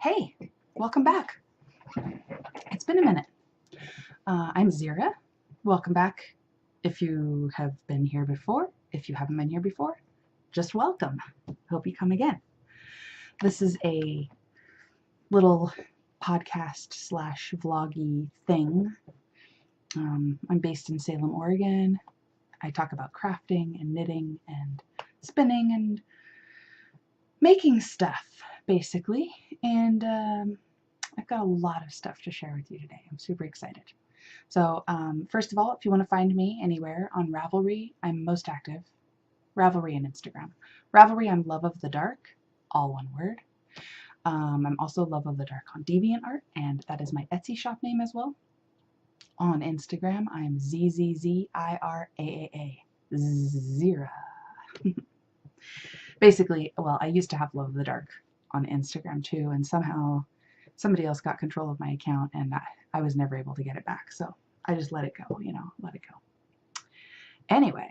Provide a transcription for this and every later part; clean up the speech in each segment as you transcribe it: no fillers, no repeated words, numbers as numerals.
Hey, welcome back. It's been a minute. I'm Zira. Welcome back. If you have been here before, if you haven't been here before, just welcome. Hope you come again. This is a little podcast slash vloggy thing. I'm based in Salem, Oregon. I talk about crafting and knitting and spinning and making stuff, basically. And I've got a lot of stuff to share with you today. I'm super excited. So first of all, if you want to find me anywhere on Ravelry, I'm most active. Ravelry and Instagram. Ravelry, I'm LoveoftheDark, all one word. I'm also LoveoftheDark on Deviantart, and that is my Etsy shop name as well. On Instagram, I'm ZZZIRAAA. Zira. Basically, well, I used to have Love of the Dark on Instagram too, and somehow somebody else got control of my account, and I was never able to get it back. So I just let it go, let it go. Anyway,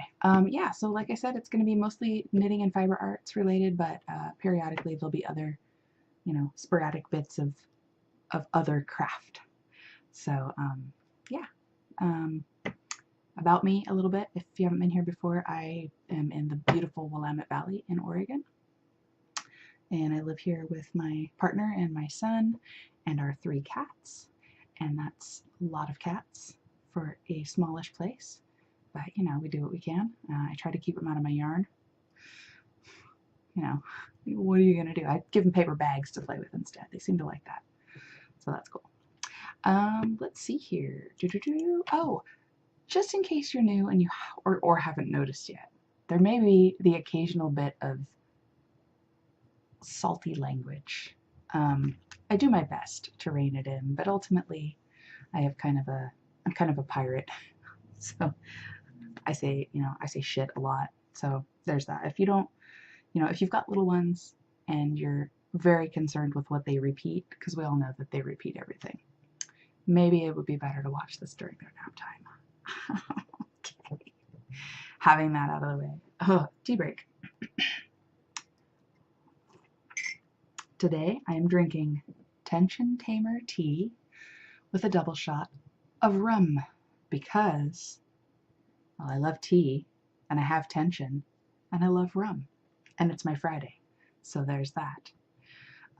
yeah, so like I said, it's going to be mostly knitting and fiber arts related, but periodically there'll be other, sporadic bits of other craft. So, yeah. About me a little bit, if you haven't been here before, I am in the beautiful Willamette Valley in Oregon, and I live here with my partner and my son and our 3 cats, and that's a lot of cats for a smallish place, but we do what we can. I try to keep them out of my yarn. What are you gonna do? I give them paper bags to play with instead. They seem to like that, so that's cool. Let's see here. Oh, just in case you're new and you or haven't noticed yet, there may be the occasional bit of salty language. I do my best to rein it in, but ultimately I'm kind of a pirate. So I say shit a lot. So there's that. If you don't, if you've got little ones and you're very concerned with what they repeat, because we all know that they repeat everything, maybe it would be better to watch this during their nap time. Okay. Having that out of the way. Oh, tea break. Today I am drinking Tension Tamer tea with a double shot of rum because, well, I love tea and I have tension and I love rum and it's my Friday. So there's that.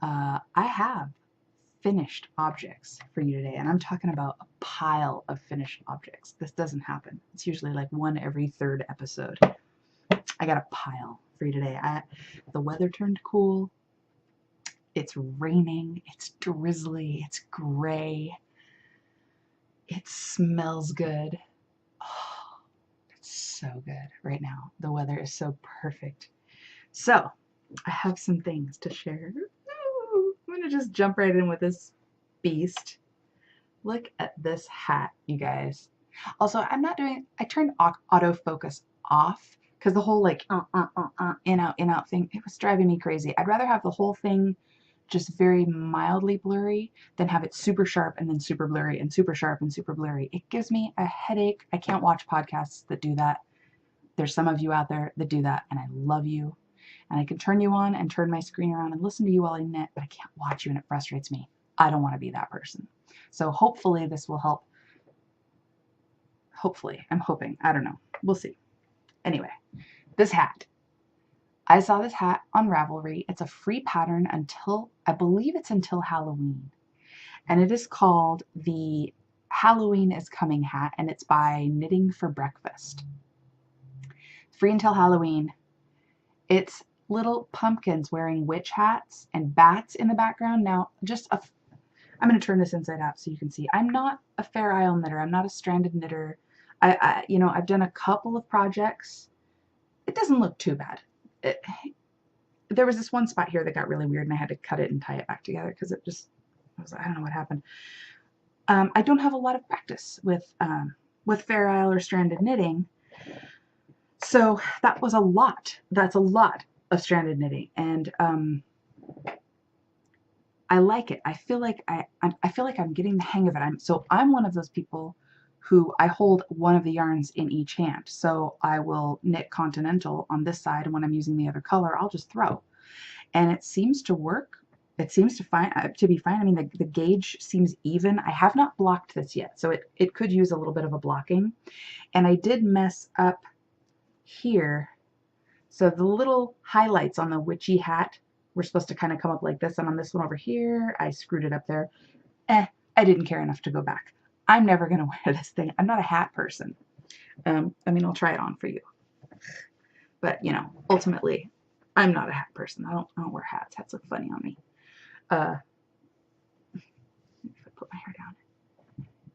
I have finished objects for you today, and I'm talking about a pile of finished objects. This doesn't happen. It's usually like one every 3rd episode. I got a pile for you today. The weather turned cool. It's raining. It's drizzly. It's gray. It smells good. Oh, it's so good right now. The weather is so perfect. So I have some things to share. I'm going to just jump right in with this beast. Look at this hat, you guys. Also, I turned autofocus off because the whole like in out thing, it was driving me crazy. I'd rather have the whole thing just very mildly blurry than have it super sharp and then super blurry and super sharp and super blurry. It gives me a headache. I can't watch podcasts that do that. There's some of you out there that do that, and I love you. And I can turn you on and turn my screen around and listen to you while I knit, but I can't watch you and it frustrates me. I don't want to be that person. So hopefully this will help. Hopefully. I'm hoping. I don't know. We'll see. Anyway, this hat. I saw this hat on Ravelry. It's a free pattern until, I believe it's until Halloween. And it is called the Halloween is Coming hat, and it's by Knitting for Breakfast. Free until Halloween. It's little pumpkins wearing witch hats and bats in the background. Now, I'm going to turn this inside out so you can see. I'm not a Fair Isle knitter. I'm not a stranded knitter. I've done a couple of projects. It doesn't look too bad. There was this one spot here that got really weird, and I had to cut it and tie it back together because I don't know what happened. I don't have a lot of practice with Fair Isle or stranded knitting. So that was a lot. That's a lot of stranded knitting, and I like it. I feel like I'm getting the hang of it. I'm one of those people who I hold one of the yarns in each hand. So I will knit continental on this side, and when I'm using the other color, I'll just throw. And it seems to work it seems to be fine. I mean, the gauge seems even. I have not blocked this yet, so it could use a little bit of a blocking. And I did mess up here. So the little highlights on the witchy hat were supposed to kind of come up like this, and on this one over here, I screwed it up there. I didn't care enough to go back. I'm never going to wear this thing. I'm not a hat person. I mean, I'll try it on for you. But, you know, ultimately, I'm not a hat person. I don't wear hats. Hats look funny on me. If I put my hair down.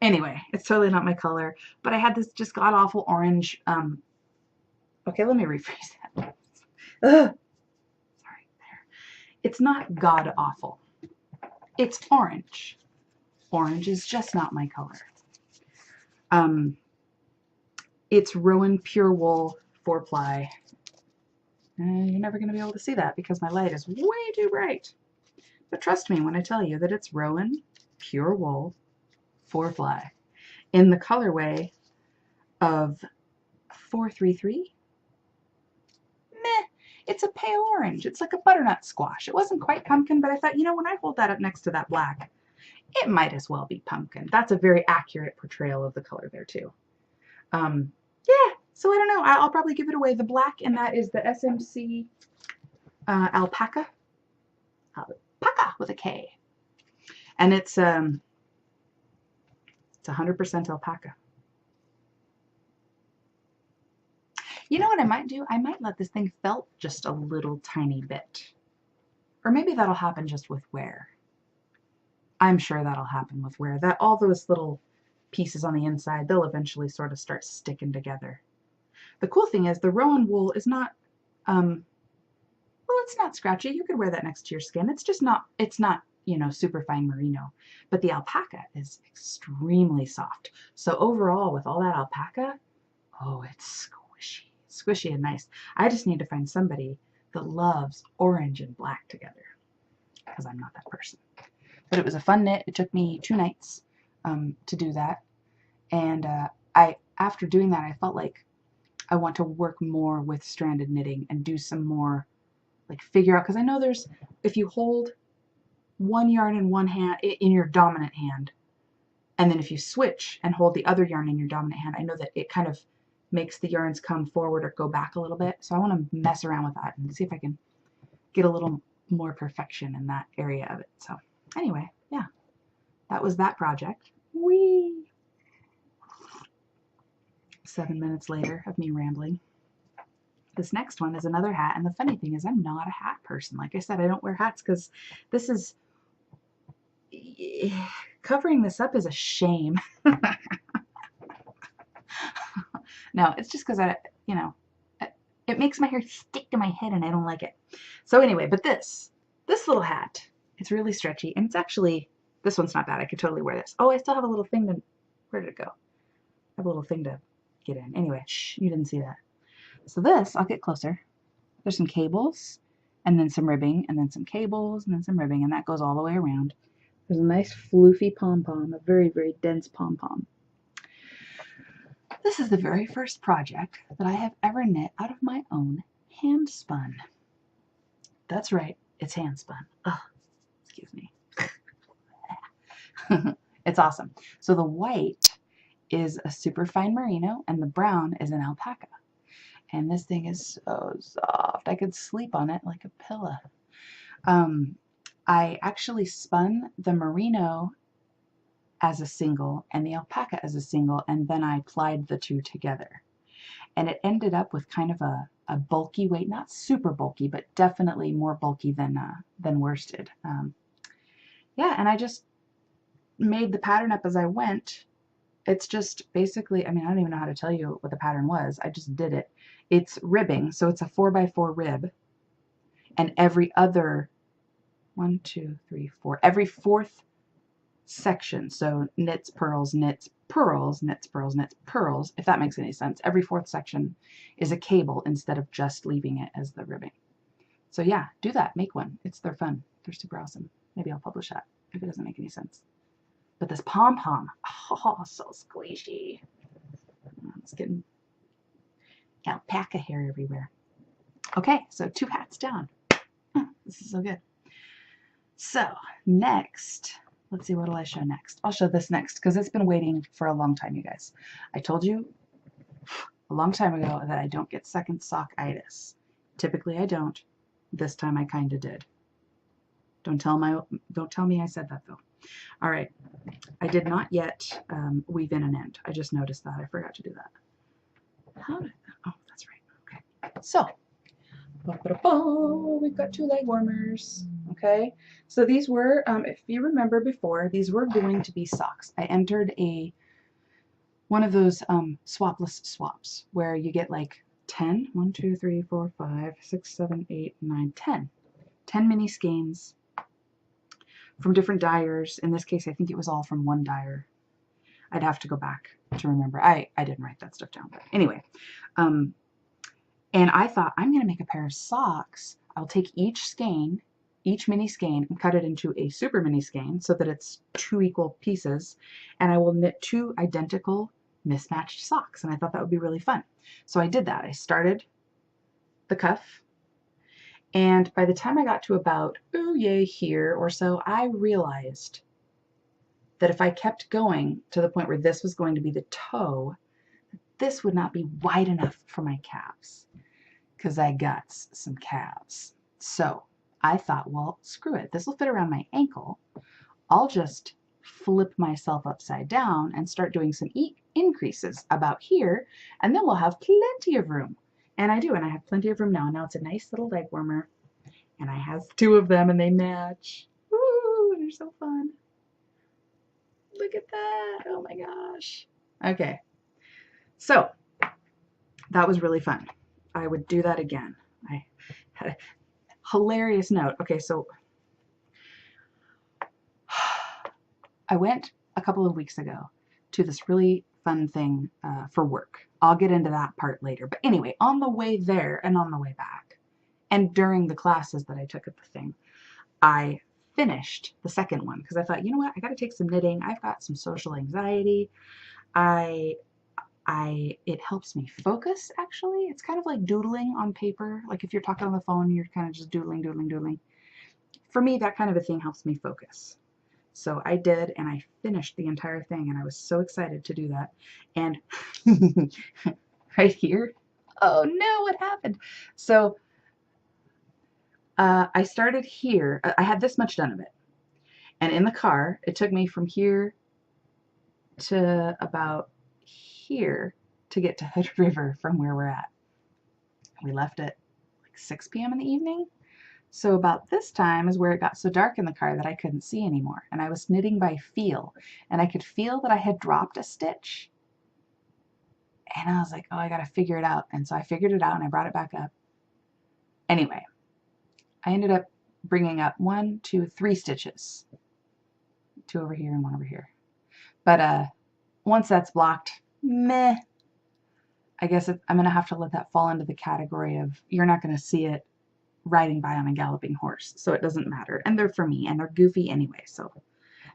Anyway, it's totally not my color. But I had this just god-awful orange. Okay, let me rephrase that. Ugh. Sorry, there. It's not god-awful. It's orange. Orange is just not my color. It's Rowan Pure Wool 4-ply. You're never going to be able to see that because my light is way too bright. But trust me when I tell you that it's Rowan Pure Wool 4-ply in the colorway of 433. Meh, it's a pale orange. It's like a butternut squash. It wasn't quite pumpkin, but I thought, you know, when I hold that up next to that black, it might as well be pumpkin. That's a very accurate portrayal of the color there too. Yeah, so I don't know. I'll probably give it away. The black, and that is the SMC alpaca. Alpaca with a K. And it's 100% alpaca. You know what I might do? I might let this thing felt just a little tiny bit. Or maybe that'll happen just with wear. I'm sure that'll happen with wear. That all those little pieces on the inside, they'll eventually sort of start sticking together. The cool thing is the Rowan wool is not, well, it's not scratchy. You could wear that next to your skin. It's just not, it's not, you know, super fine merino. But the alpaca is extremely soft. So overall, with all that alpaca, oh, it's squishy. Squishy and nice. I just need to find somebody that loves orange and black together, because I'm not that person. But it was a fun knit. It took me 2 nights to do that. And after doing that, I felt like I want to work more with stranded knitting and do some more, like figure out, because I know there's, if you hold one yarn in one hand, in your dominant hand, and then if you switch and hold the other yarn in your dominant hand, I know that it kind of makes the yarns come forward or go back a little bit. So I want to mess around with that and see if I can get a little more perfection in that area of it. So anyway, yeah, that was that project. Whee! 7 minutes later of me rambling. This next one is another hat, and the funny thing is I'm not a hat person. Like I said, I don't wear hats because this is, covering this up is a shame. No, it's just because you know, it makes my hair stick to my head and I don't like it. So anyway, but this little hat, it's really stretchy, and it's actually, this one's not bad. I could totally wear this. Oh, I still have a little thing to, where did it go? I have a little thing to get in. Anyway, shh, you didn't see that. So this, I'll get closer. There's some cables, and then some ribbing, and then some cables, and then some ribbing, and that goes all the way around. There's a nice floofy pom-pom, a very, very dense pom-pom. This is the very first project that I have ever knit out of my own hand spun. That's right, it's hand spun. Oh, excuse me. It's awesome. So the white is a super fine merino, and the brown is an alpaca. And this thing is so soft. I could sleep on it like a pillow. I actually spun the merino as a single and the alpaca as a single, and then I plied the two together. And it ended up with kind of a bulky weight, not super bulky, but definitely more bulky than worsted. Yeah, and I just made the pattern up as I went. It's just basically, I mean, I don't even know how to tell you what the pattern was. I just did it. It's ribbing, so it's a 4x4 rib, and every other, 1, 2, 3, 4, every fourth section, so knits, purls, knits, purls, knits, purls, knits, purls, if that makes any sense. Every fourth section is a cable instead of just leaving it as the ribbing. So yeah, do that, make one. They're fun. They're super awesome. Maybe I'll publish that if it doesn't make any sense. But this pom-pom, oh, so squishy. It's getting alpaca hair everywhere. Okay, so 2 hats down. This is so good. So next, let's see, what will I show next? I'll show this next because it's been waiting for a long time, you guys. I told you a long time ago that I don't get second sock-itis. Typically I don't. This time I kind of did. Don't tell me I said that though. All right, I did not yet weave in an end. I just noticed that. I forgot to do that. How did that? Oh, that's right. Okay. So, we've got 2 leg warmers. Okay. So these were, if you remember before, these were going to be socks. I entered one of those swapless swaps where you get like 10, 1, 2, 3, 4, 5, 6, 7, 8, 9, 10. 10 mini skeins from different dyers. In this case, I think it was all from one dyer. I'd have to go back to remember. I didn't write that stuff down. But anyway, and I thought, I'm going to make a pair of socks. I'll take each skein, each mini skein, and cut it into a super mini skein so that it's 2 equal pieces. And I will knit 2 identical mismatched socks. And I thought that would be really fun. So I did that. I started the cuff. And by the time I got to about, oh yay, here or so, I realized that if I kept going to the point where this was going to be the toe, this would not be wide enough for my calves because I got some calves. So I thought, well, screw it. This will fit around my ankle. I'll just flip myself upside down and start doing some increases about here, and then we'll have plenty of room. And I do, and I have plenty of room now. Now it's a nice little leg warmer, and I have 2 of them, and they match. Woo, they're so fun. Look at that. Oh my gosh. Okay. So that was really fun. I would do that again. I had a hilarious note. Okay, so I went a couple of weeks ago to this really fun thing for work. I'll get into that part later. But anyway, on the way there and on the way back, and during the classes that I took at the thing, I finished the second one because I thought, you know what, I got to take some knitting. I've got some social anxiety. It helps me focus, actually. It's kind of like doodling on paper. Like if you're talking on the phone, you're kind of just doodling, doodling, doodling. For me, that kind of a thing helps me focus. So I did, and I finished the entire thing, and I was so excited to do that. And right here, oh no, what happened? So I started here. I had this much done of it. And in the car, it took me from here to about here to get to Hood River from where we're at. We left at like 6 p.m. in the evening. So about this time is where it got so dark in the car that I couldn't see anymore. And I was knitting by feel. And I could feel that I had dropped a stitch. And I was like, oh, I got to figure it out. And so I figured it out and I brought it back up. Anyway, I ended up bringing up 1, 2, 3 stitches. 2 over here and 1 over here. But once that's blocked, meh. I guess I'm going to have to let that fall into the category of you're not going to see it riding by on a galloping horse, so it doesn't matter. And they're for me, and they're goofy anyway, so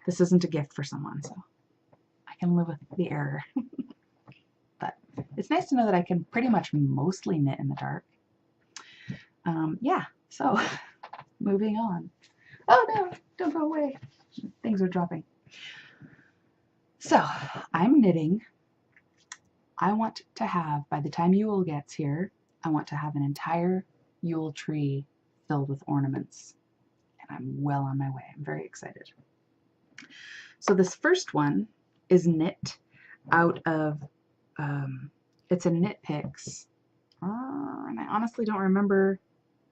this isn't a gift for someone, so I can live with the error. But it's nice to know that I can pretty much mostly knit in the dark. Yeah, so moving on. Oh no, don't go away. Things are dropping. So I'm knitting. I want to have, by the time Yule gets here, I want to have an entire Yule tree filled with ornaments, and I'm well on my way. I'm very excited. So this first one is knit out of it's a Knit Picks, and I honestly don't remember.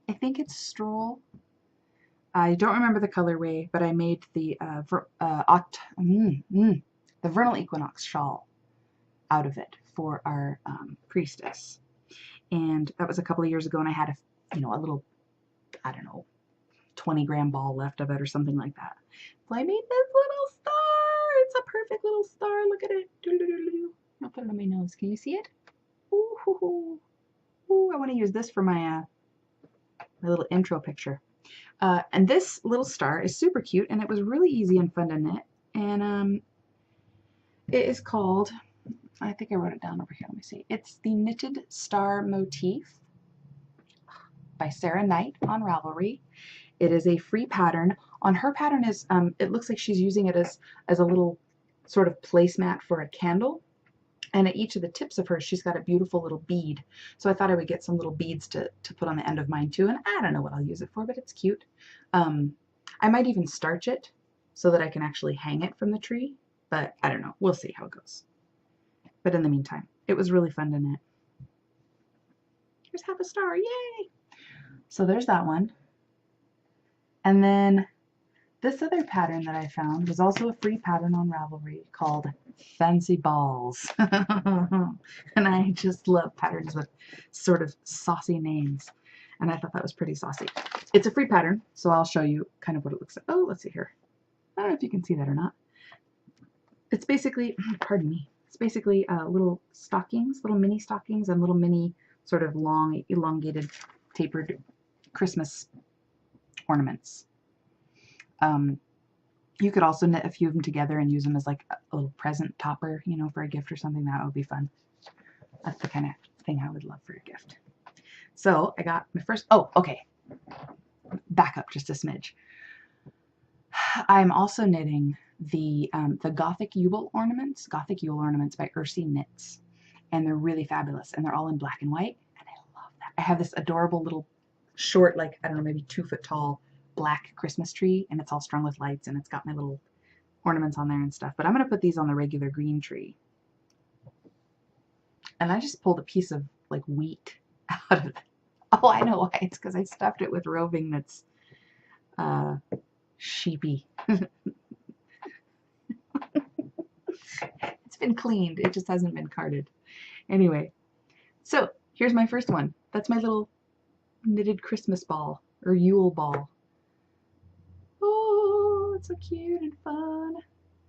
I think it's Stroll. I don't remember the colorway, but I made the vernal equinox shawl out of it for our priestess. And that was a couple of years ago, and I had a little, I don't know, 20-gram ball left of it or something like that. So I made this little star. It's a perfect little star. Look at it. I'll put it on my nose. Can you see it? Ooh, hoo, hoo. Ooh, I want to use this for my my little intro picture. And this little star is super cute, and it was really easy and fun to knit. And it is called, I think I wrote it down over here. Let me see. It's the Knitted Star Motif by Saronite on Ravelry. It is a free pattern. On her pattern is, it looks like she's using it as a little sort of placemat for a candle. And at each of the tips of hers, she's got a beautiful little bead. So I thought I would get some little beads to put on the end of mine too. And I don't know what I'll use it for, but it's cute. I might even starch it so that I can actually hang it from the tree. But I don't know. We'll see how it goes. But in the meantime, it was really fun to knit. Here's half a star. Yay! So there's that one. And then this other pattern that I found was also a free pattern on Ravelry called Fancy Balls. And I just love patterns with sort of saucy names. And I thought that was pretty saucy. It's a free pattern, so I'll show you kind of what it looks like. Oh, let's see here. I don't know if you can see that or not. It's basically, pardon me, it's basically little stockings, little mini stockings and little mini sort of long, elongated, tapered Christmas ornaments. You could also knit a few of them together and use them as like a little present topper, you know, for a gift or something. That would be fun. That's the kind of thing I would love for a gift. So I got my first, oh, okay. Back up just a smidge. I'm also knitting the Gothic Yule ornaments by Erssie Knits. And they're really fabulous. And they're all in black and white. And I love that. I have this adorable little short, like, I don't know, maybe 2 foot tall black Christmas tree, and it's all strung with lights, and it's got my little ornaments on there and stuff. But I'm going to put these on the regular green tree. And I just pulled a piece of like wheat out of it. Oh, I know why. It's because I stuffed it with roving that's sheepy. It's been cleaned. It just hasn't been carded. Anyway, so here's my first one. That's my little knitted Christmas ball or Yule ball. Oh, it's so cute and fun.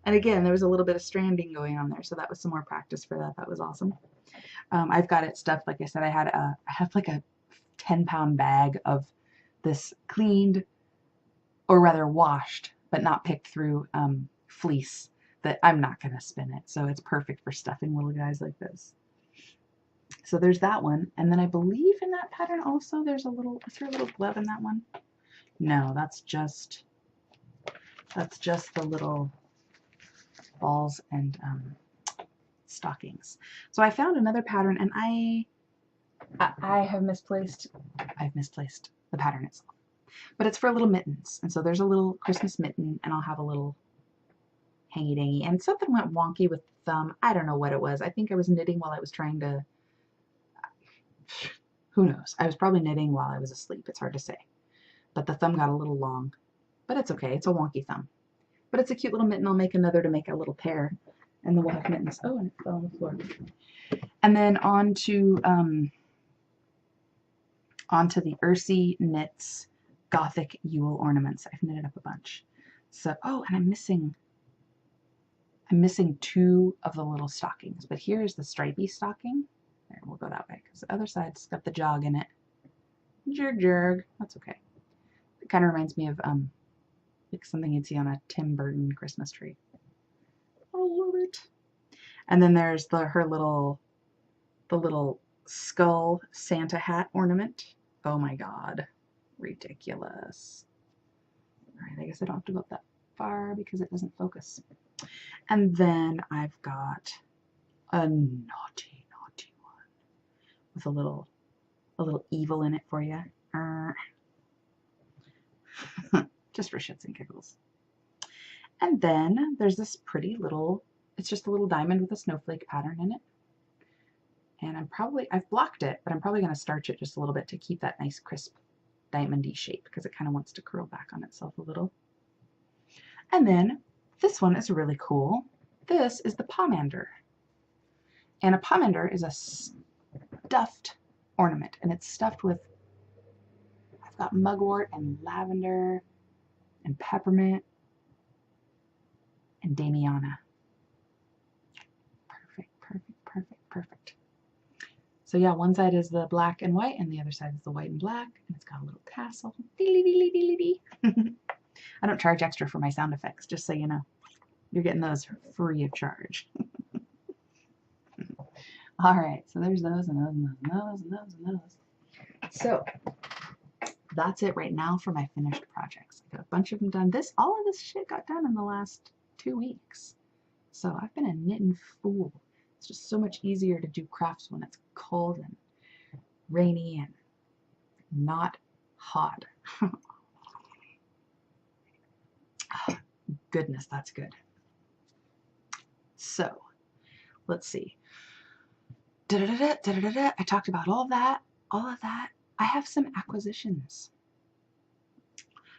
And again, there was a little bit of stranding going on there, so that was some more practice for that. That was awesome. I've got it stuffed, like I said, I have like a 10-pound bag of this cleaned, or rather washed, but not picked through fleece that I'm not going to spin it. So it's perfect for stuffing little guys like this. So there's that one. And then I believe in that pattern also there's a little, is there a little glove in that one? No, that's just the little balls and stockings. So I found another pattern, and I've misplaced the pattern itself. But it's for little mittens, and so there's a little Christmas mitten, and I'll have a little hangy dangy. And something went wonky with the thumb. I don't know what it was. I think I was knitting while I was trying to. Who knows? I was probably knitting while I was asleep. It's hard to say. But the thumb got a little long. But it's okay. It's a wonky thumb. But it's a cute little mitten. I'll make another to make a little pair. And then we'll have mittens. Oh, and it fell on the floor. And then on to the Erssie Knits Gothic Yule ornaments. I've knitted up a bunch. So, oh, and I'm missing 2 of the little stockings. But here's the stripy stocking. There, we'll go that way because the other side's got the jog in it. Jerg. That's okay. It kind of reminds me of like something you'd see on a Tim Burton Christmas tree. I love it. And then there's the little skull Santa hat ornament. Oh my god. Ridiculous. Alright, I guess I don't have to go up that far because it doesn't focus. And then I've got a naughty one with a little evil in it for you. Just for shits and giggles. And then there's this pretty little, it's just a little diamond with a snowflake pattern in it. And I've blocked it, but I'm probably going to starch it just a little bit to keep that nice crisp diamondy shape because it kind of wants to curl back on itself a little. And then this one is really cool. This is the Pomander. And a Pomander is a stuffed ornament, and it's stuffed with, I've got mugwort and lavender and peppermint and Damiana. Perfect. So yeah, one side is the black and white, and the other side is the white and black, and it's got a little tassel. I don't charge extra for my sound effects, just so you know. You're getting those free of charge. Alright, so there's those and those and those and those and those and those. So that's it right now for my finished projects. I got a bunch of them done. All of this shit got done in the last 2 weeks. So I've been a knitting fool. It's just so much easier to do crafts when it's cold and rainy and not hot. Oh, goodness, that's good. So let's see. I talked about all of that. I have some acquisitions.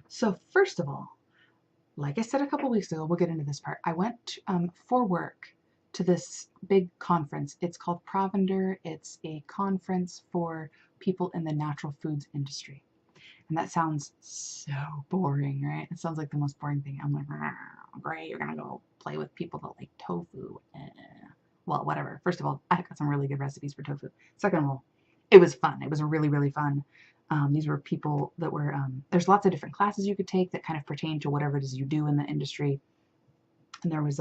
So first of all, like I said a couple weeks ago, we'll get into this part. I went for work to this big conference. It's called Pomander. It's a conference for people in the natural foods industry. And that sounds so boring, right? It sounds like the most boring thing. I'm like, great, you're going to go play with people that like tofu. Well, whatever. First of all, I got some really good recipes for tofu. Second of all, it was fun. It was really, really fun. These were people that were, there's lots of different classes you could take that kind of pertain to whatever it is you do in the industry. And there was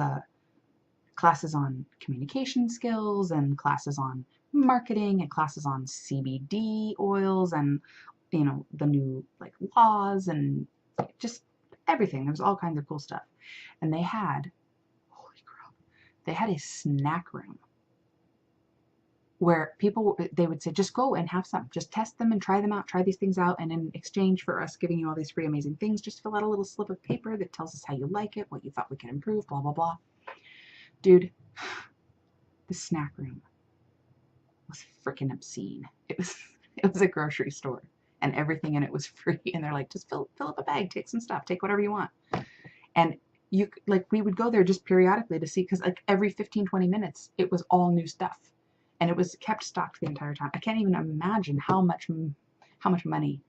classes on communication skills and classes on marketing and classes on CBD oils and, you know, the new like laws and just everything. There was all kinds of cool stuff. And they had, holy crap, they had a snack room where people, they would say, just go and have some, just test them and try them out, try these things out, and in exchange for us giving you all these free amazing things, just fill out a little slip of paper that tells us how you like it, what you thought we could improve, blah, blah, blah. Dude, the snack room was freaking obscene. It was a grocery store, and everything in it was free, and they're like, just fill up a bag, take some stuff, take whatever you want. And you, like, we would go there just periodically to see, because like every 15-20 minutes, it was all new stuff. And it was kept stocked the entire time. I can't even imagine how much money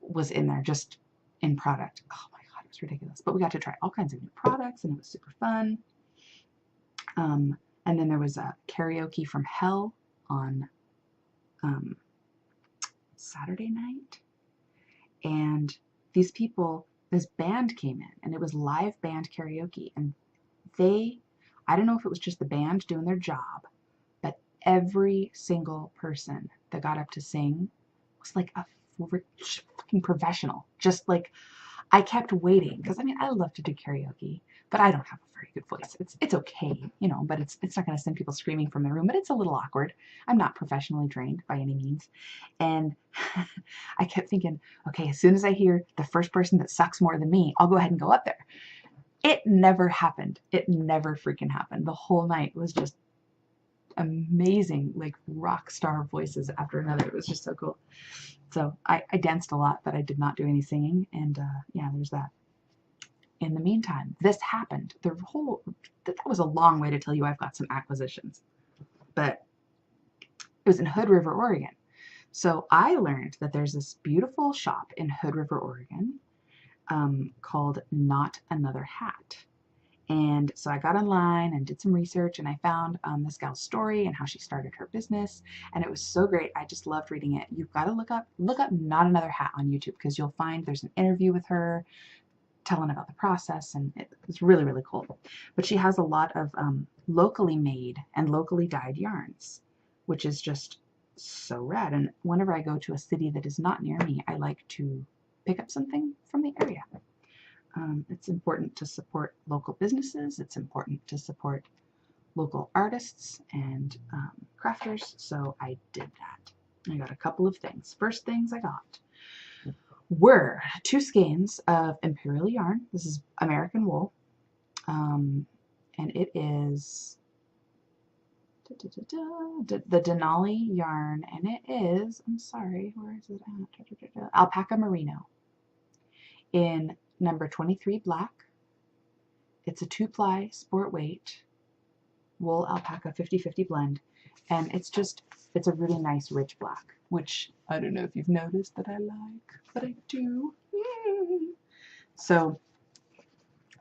was in there just in product. Oh my God, it was ridiculous. But we got to try all kinds of new products, and it was super fun. And then there was a karaoke from hell on Saturday night. And these people, this band came in, and it was live band karaoke. And I don't know if it was just the band doing their job, but every single person that got up to sing was like a fucking professional. Just like, I kept waiting, because I mean, I love to do karaoke, but I don't have a very good voice. It's okay, you know, but it's not going to send people screaming from their room, but it's a little awkward. I'm not professionally trained by any means. And I kept thinking, okay, as soon as I hear the first person that sucks more than me, I'll go ahead and go up there. It never happened. It never freaking happened. The whole night was just amazing, like rock star voices after another. It was just so cool. So I danced a lot, but I did not do any singing. And yeah, there's that. In the meantime, this happened. That was a long way to tell you I've got some acquisitions. But it was in Hood River, Oregon. So I learned that there's this beautiful shop in Hood River, Oregon called Not Another Hat. And so I got online and did some research, and I found this gal's story and how she started her business, and it was so great. I just loved reading it. You've got to look up Not Another Hat on YouTube, because you'll find there's an interview with her telling about the process, and it's really, really cool. But she has a lot of locally made and locally dyed yarns, which is just so rad. And whenever I go to a city that is not near me, I like to pick up something from the area. It's important to support local businesses. It's important to support local artists and crafters. So I did that. I got a couple of things. First things I got were 2 skeins of Imperial Yarn. This is American wool. And it is the Denali yarn. And it is, I'm sorry, where is it at? Alpaca Merino in number 23 black. It's a 2-ply sport weight wool alpaca 50-50 blend, and it's a really nice rich black, which I don't know if you've noticed that I like, but I do. So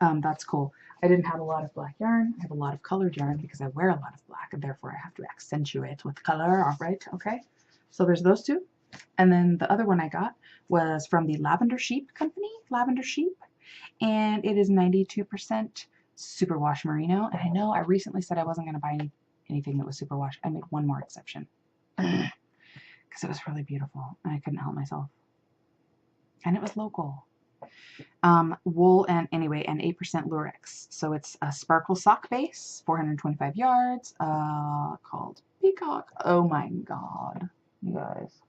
that's cool. I didn't have a lot of black yarn. I have a lot of colored yarn because I wear a lot of black, and therefore I have to accentuate with color. All right, okay. So there's those 2. And then the other one I got was from the Lavender Sheep company, Lavender Sheep, and it is 92% superwash merino. And I know I recently said I wasn't going to buy anything that was superwash. I made one more exception because it was really beautiful, and I couldn't help myself. and it was local. Wool and 8% lurex. So it's a sparkle sock base, 425 yards, called Peacock. Oh my god, you guys.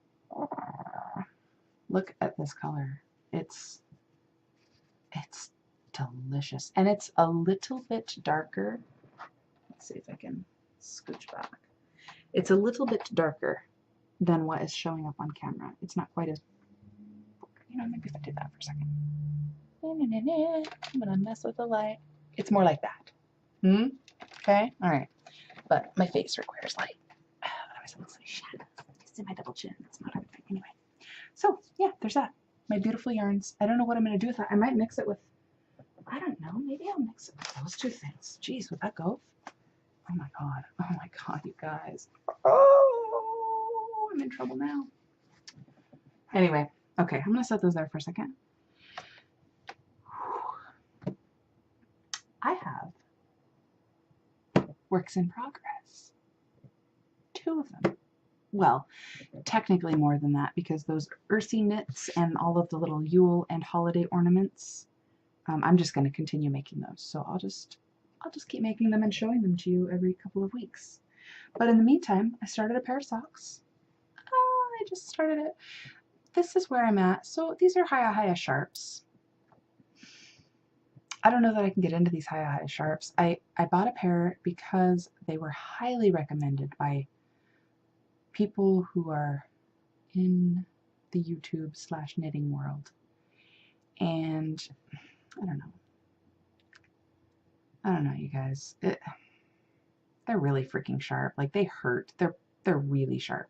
Look at this color. It's delicious. And it's a little bit darker. Let's see if I can scooch back. It's a little bit darker than what is showing up on camera. It's not quite as, maybe if I did that for a second. I'm gonna mess with the light. It's more like that. Okay? Alright. But my face requires light. Otherwise it looks like shadows. You see my double chin. That's not a good thing. Anyway. So, yeah, there's that. My beautiful yarns. I don't know what I'm gonna do with that. I might mix it with, I don't know, maybe I'll mix it with those two things. Jeez, would that go? Oh my god, you guys. Oh, I'm in trouble now. Anyway, okay, I'm gonna set those there for a second. I have works in progress. 2 of them. Well, technically more than that, because those Erssie knits and all of the little Yule and holiday ornaments, I'm just going to continue making those. So I'll just keep making them and showing them to you every couple of weeks. But in the meantime, I started a pair of socks. I just started it. This is where I'm at. So these are Haya sharps. I don't know that I can get into these Haya sharps. I bought a pair because they were highly recommended by people who are in the YouTube / knitting world. And I don't know, you guys. They're really freaking sharp. Like, they hurt. They're really sharp.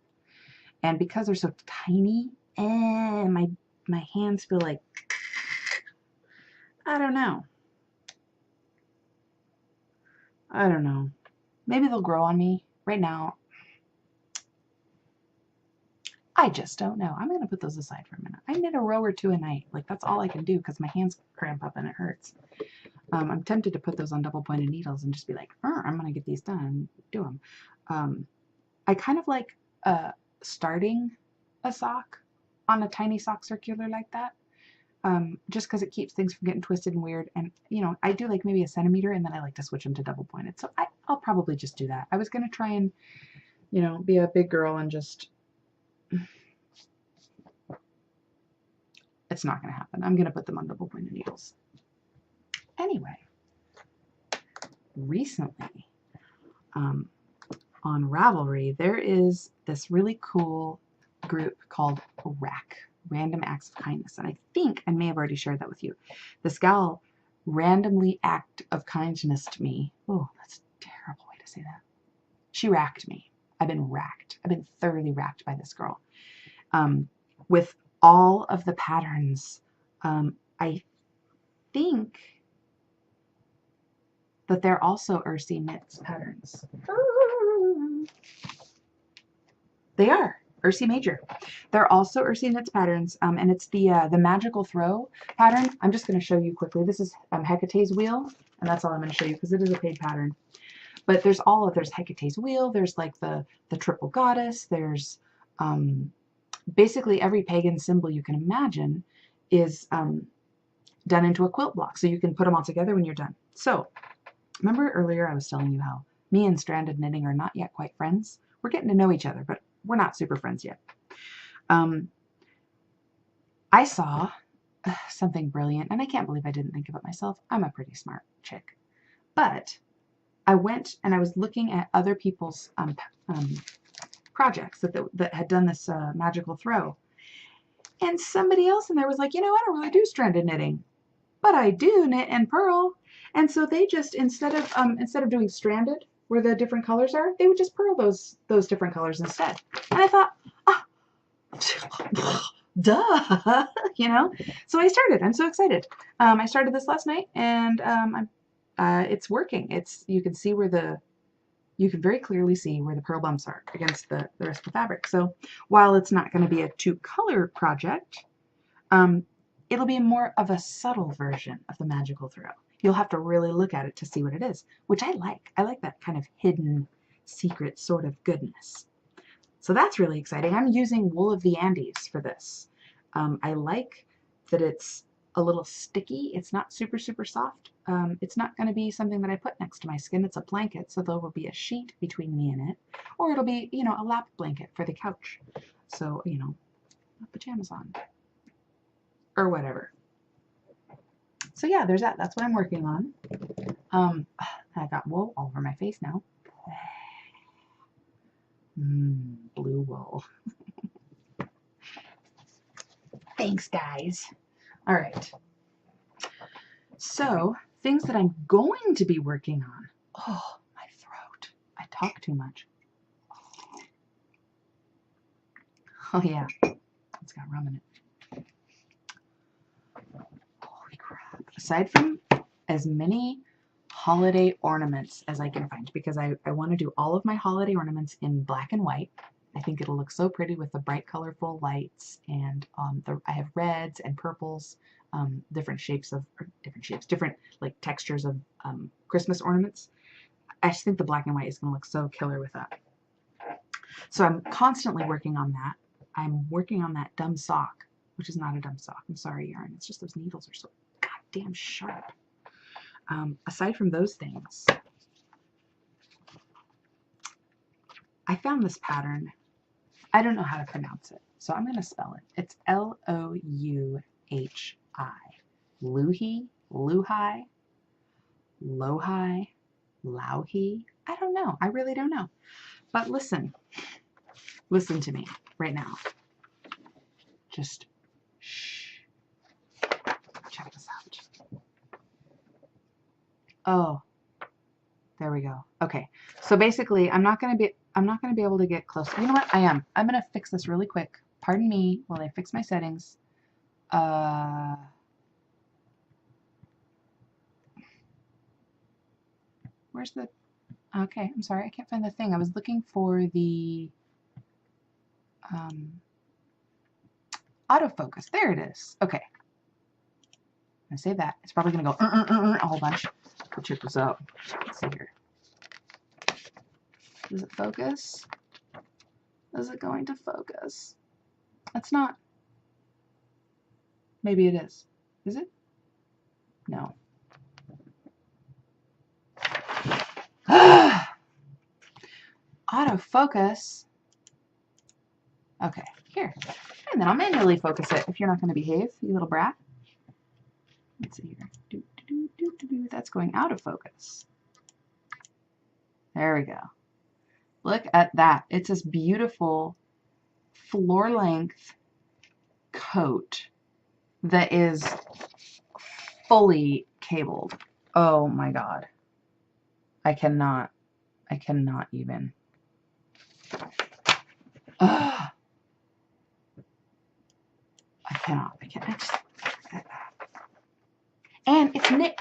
And because they're so tiny, my hands feel like, I don't know. Maybe they'll grow on me. Right now, I just don't know. I'm going to put those aside for a minute. I knit a row or 2 a night. Like, that's all I can do because my hands cramp up and it hurts. I'm tempted to put those on double pointed needles and just be like, I'm going to get these done and do them. I kind of like starting a sock on a tiny sock circular like that. Just because it keeps things from getting twisted and weird. And, I do like maybe a centimeter and then I like to switch them to double pointed. So I'll probably just do that. I was going to try and, be a big girl and just, it's not going to happen. I'm going to put them on double pointed needles. Anyway, recently, on Ravelry, there is this really cool group called RAK, Random Acts of Kindness. And I think I may have already shared that with you. This gal randomly act of kindness to me. Oh, that's a terrible way to say that. She racked me. I've been racked. I've been thoroughly racked by this girl. With all of the patterns, I think that they're also Erssie knits patterns. They are Erssie Major. They're also Erssie knits patterns, and it's the magical throw pattern. I'm just going to show you quickly. This is Hecate's wheel, and that's all I'm going to show you because it is a paid pattern. But there's Hecate's wheel. There's like the triple goddess. There's basically every pagan symbol you can imagine is done into a quilt block, so you can put them all together when you're done. So remember earlier I was telling you how me and stranded knitting are not yet quite friends? We're getting to know each other, but we're not super friends yet. I saw something brilliant, and I can't believe I didn't think of it myself. I'm a pretty smart chick. But I went and I was looking at other people's projects that had done this magical throw. And somebody else in there was like, I don't really do stranded knitting, but I do knit and purl. And so they just, instead of doing stranded, where the different colors are, they would just purl those different colors instead. And I thought, duh, So I started. I'm so excited. I started this last night, and it's working. You can see you can very clearly see where the purl bumps are against the rest of the fabric. So while it's not going to be a 2-color project, it'll be more of a subtle version of the magical throw. You'll have to really look at it to see what it is, which I like. I like that kind of hidden, secret sort of goodness. So that's really exciting. I'm using wool of the Andes for this. I like that it's a little sticky. It's not super, super soft. It's not going to be something that I put next to my skin. It's a blanket, so there will be a sheet between me and it. Or it'll be, you know, a lap blanket for the couch. So, you know, pajamas on. Or whatever. So yeah, there's that. That's what I'm working on. I got wool all over my face now. Blue wool. Thanks, guys. All right. So, things that I'm going to be working on. Oh, my throat. I talk too much. Oh, yeah. It's got rum in it. Holy crap. Aside from as many holiday ornaments as I can find, because I want to do all of my holiday ornaments in black and white. I think it'll look so pretty with the bright colorful lights, and I have reds and purples, different like textures of Christmas ornaments. I just think the black and white is going to look so killer with that. So I'm constantly working on that. I'm working on that dumb sock, which is not a dumb sock. I'm sorry, yarn. It's just those needles are so goddamn sharp. Aside from those things, I found this pattern. I don't know how to pronounce it, so I'm going to spell it. It's Louhi, Louhi, Louhi, Louhi, Louhi. I don't know. I really don't know. But listen to me right now. Just shh. Check this out. Oh, there we go. Okay, so basically, I'm not gonna be able to get close. You know what? I am. I'm gonna fix this really quick. Pardon me while I fix my settings. Where's the? Okay, I'm sorry. I can't find the thing. I was looking for the autofocus. There it is. Okay. I'm gonna save that. It's probably gonna go a whole bunch. We'll check this out. Let's see here. Does it focus? Is it going to focus? It's not. Maybe it is. Is it? No. Autofocus. Okay, here. And then I'll manually focus it if you're not going to behave, you little brat. Let's see here. That's going out of focus. There we go. Look at that. It's this beautiful floor-length coat that is fully cabled. Oh my god. I cannot even. Ugh. I cannot. And it's knit.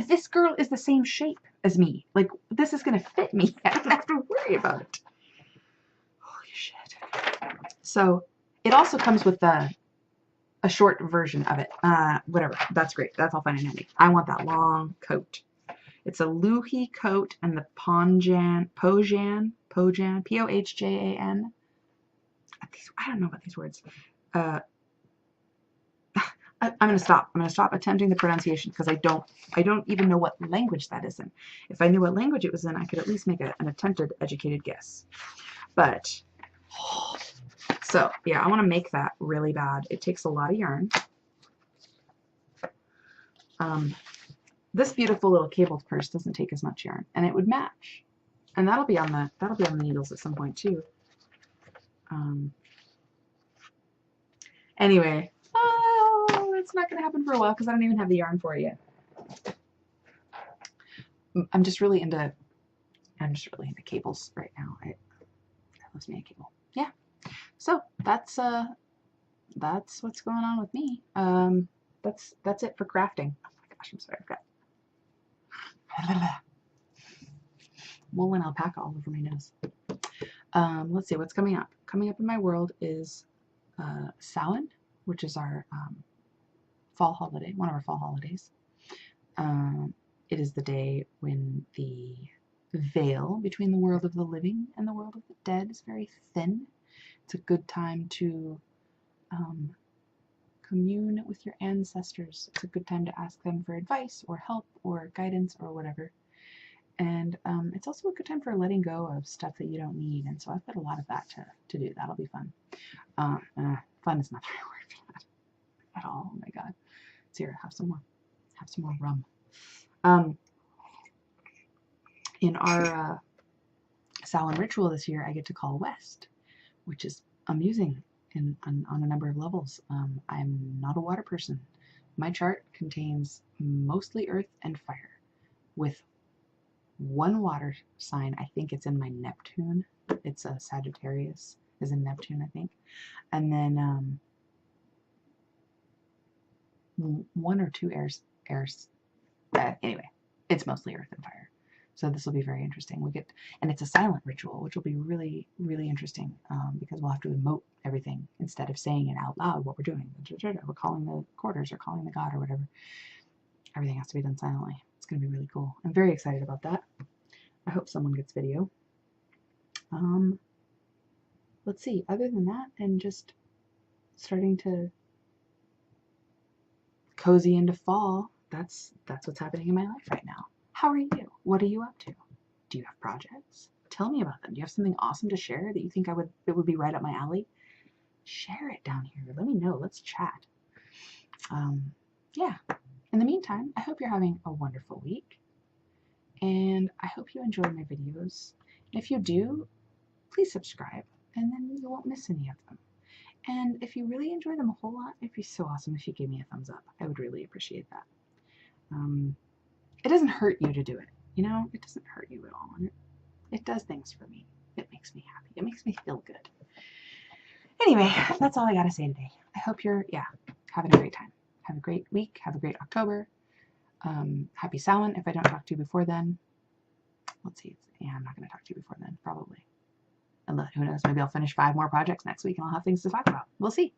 This girl is the same shape as me. Like, this is going to fit me. I don't have to worry about it. Holy shit. So, it also comes with a short version of it. Whatever. That's great. That's all fine and handy. I want that long coat. It's a Louhi coat and the Pojan, P-O-H-J-A-N. I don't know about these words. I'm going to stop. I'm going to stop attempting the pronunciation because I don't even know what language that is in. If I knew what language it was in, I could at least make an attempted educated guess. But, so, yeah, I want to make that really bad. It takes a lot of yarn. This beautiful little cabled purse doesn't take as much yarn, and it would match. And that'll be on the needles at some point too. Anyway, it's not going to happen for a while because I don't even have the yarn for it yet. I'm just really into cables right now. I love me a cable. Yeah. So that's what's going on with me. That's it for crafting. Oh my gosh, I'm sorry. I've got wool and alpaca all over my nose. Let's see what's coming up. Coming up in my world is Samhain, which is our fall holiday, one of our fall holidays. It is the day when the veil between the world of the living and the world of the dead is very thin. It's a good time to commune with your ancestors. It's a good time to ask them for advice or help or guidance or whatever. And it's also a good time for letting go of stuff that you don't need. And so I've got a lot of that to do. That'll be fun. Fun is not the right word for that at all. Oh my god. Here, have some more. Have some more rum. In our Samhain ritual this year, I get to call west, which is amusing on a number of levels. I'm not a water person. My chart contains mostly earth and fire, with one water sign. I think it's in my Neptune. It's a Sagittarius is in Neptune, I think. And then one or two airs. Anyway, it's mostly earth and fire. So this will be very interesting. And it's a silent ritual, which will be really, really interesting because we'll have to emote everything instead of saying it out loud what we're doing. We're calling the quarters or calling the god or whatever. Everything has to be done silently. It's going to be really cool. I'm very excited about that. I hope someone gets video. Let's see. Other than that, and just starting to cozy into fall. That's what's happening in my life right now. How are you? What are you up to? Do you have projects? Tell me about them. Do you have something awesome to share that you think it would be right up my alley? Share it down here. Let me know. Let's chat. Yeah. In the meantime, I hope you're having a wonderful week. And I hope you enjoy my videos. And if you do, please subscribe. And then you won't miss any of them. And if you really enjoy them a whole lot, it'd be so awesome if you gave me a thumbs up. I would really appreciate that. It doesn't hurt you to do it. You know, it doesn't hurt you at all. And it does things for me. It makes me happy. It makes me feel good. Anyway, that's all I got to say today. I hope you're, having a great time. Have a great week. Have a great October. Happy Samhain if I don't talk to you before then. Let's see. Yeah, I'm not going to talk to you before then, probably. And who knows, maybe I'll finish 5 more projects next week and I'll have things to talk about. We'll see.